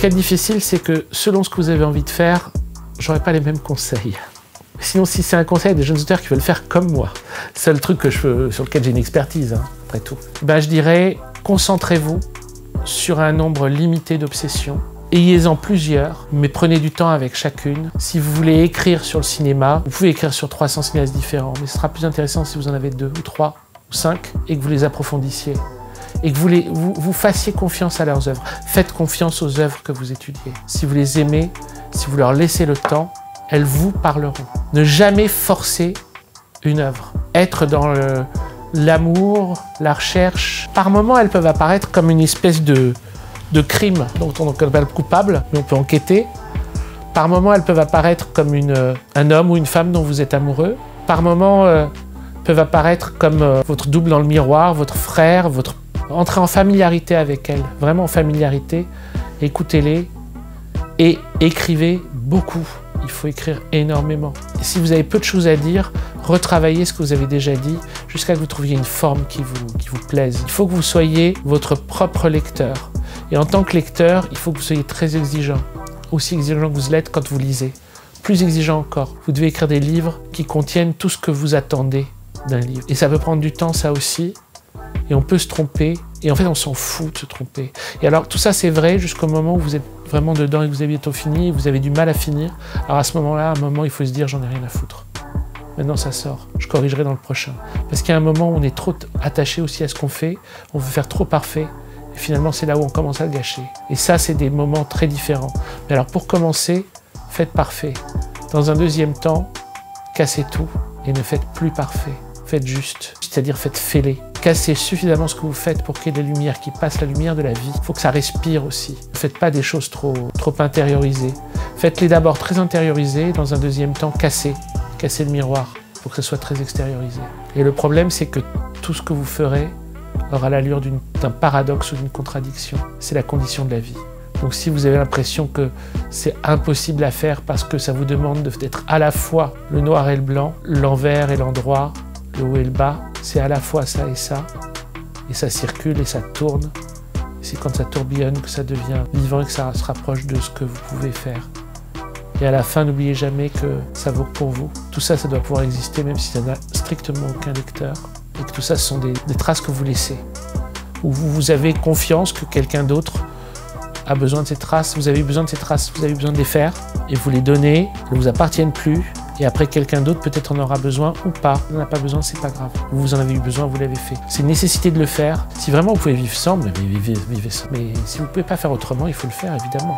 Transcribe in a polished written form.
Ce qui est difficile, c'est que selon ce que vous avez envie de faire, j'aurai pas les mêmes conseils. Sinon, si c'est un conseil à des jeunes auteurs qui veulent faire comme moi, c'est le truc sur lequel j'ai une expertise, hein, après tout, je dirais, concentrez-vous sur un nombre limité d'obsessions. Ayez-en plusieurs, mais prenez du temps avec chacune. Si vous voulez écrire sur le cinéma, vous pouvez écrire sur 300 cinéastes différents, mais ce sera plus intéressant si vous en avez 2 ou 3 ou 5 et que vous les approfondissiez. Et que vous fassiez confiance à leurs œuvres. Faites confiance aux œuvres que vous étudiez. Si vous les aimez, si vous leur laissez le temps, elles vous parleront. Ne jamais forcer une œuvre. Être dans l'amour, la recherche. Par moments, elles peuvent apparaître comme une espèce de crime dont on appelle coupable, mais on peut enquêter. Par moments, elles peuvent apparaître comme un homme ou une femme dont vous êtes amoureux. Par moments, peuvent apparaître comme votre double dans le miroir, votre frère, Entrez en familiarité avec elles, vraiment en familiarité. Écoutez-les et écrivez beaucoup. Il faut écrire énormément. Et si vous avez peu de choses à dire, retravaillez ce que vous avez déjà dit jusqu'à ce que vous trouviez une forme qui vous plaise. Il faut que vous soyez votre propre lecteur. Et en tant que lecteur, il faut que vous soyez très exigeant. Aussi exigeant que vous l'êtes quand vous lisez. Plus exigeant encore. Vous devez écrire des livres qui contiennent tout ce que vous attendez d'un livre. Et ça peut prendre du temps, ça aussi. Et on peut se tromper. Et en fait, on s'en fout de se tromper. Et alors, tout ça, c'est vrai jusqu'au moment où vous êtes vraiment dedans et que vous avez bientôt fini et vous avez du mal à finir. Alors à ce moment-là, il faut se dire, j'en ai rien à foutre. Maintenant, ça sort. Je corrigerai dans le prochain. Parce qu'il y a un moment où on est trop attaché aussi à ce qu'on fait. On veut faire trop parfait. Et finalement, c'est là où on commence à le gâcher. Et ça, c'est des moments très différents. Mais alors, pour commencer, faites parfait. Dans un deuxième temps, cassez tout et ne faites plus parfait. Faites juste, c'est-à-dire faites fêler. Cassez suffisamment ce que vous faites pour qu'il y ait de la lumière qui passe, la lumière de la vie. Il faut que ça respire aussi. Ne faites pas des choses trop intériorisées. Faites-les d'abord très intériorisées, dans un deuxième temps, cassez le miroir pour que ce soit très extériorisé. Et le problème, c'est que tout ce que vous ferez aura l'allure d'un paradoxe ou d'une contradiction. C'est la condition de la vie. Donc si vous avez l'impression que c'est impossible à faire parce que ça vous demande d'être à la fois le noir et le blanc, l'envers et l'endroit, le haut et le bas, c'est à la fois ça, et ça circule et ça tourne. C'est quand ça tourbillonne que ça devient vivant et que ça se rapproche de ce que vous pouvez faire. Et à la fin, n'oubliez jamais que ça vaut pour vous. Tout ça, ça doit pouvoir exister même si ça n'a strictement aucun lecteur. Et que tout ça, ce sont des traces que vous laissez. Où vous avez confiance que quelqu'un d'autre a besoin de ces traces, vous avez besoin de ces traces, vous avez besoin de les faire, et vous les donnez, elles ne vous appartiennent plus, et après quelqu'un d'autre peut-être en aura besoin ou pas. Il n'en a pas besoin, c'est pas grave. Vous en avez eu besoin, vous l'avez fait. C'est une nécessité de le faire. Si vraiment vous pouvez vivre sans, mais vivez sans. Mais si vous ne pouvez pas faire autrement, il faut le faire, évidemment.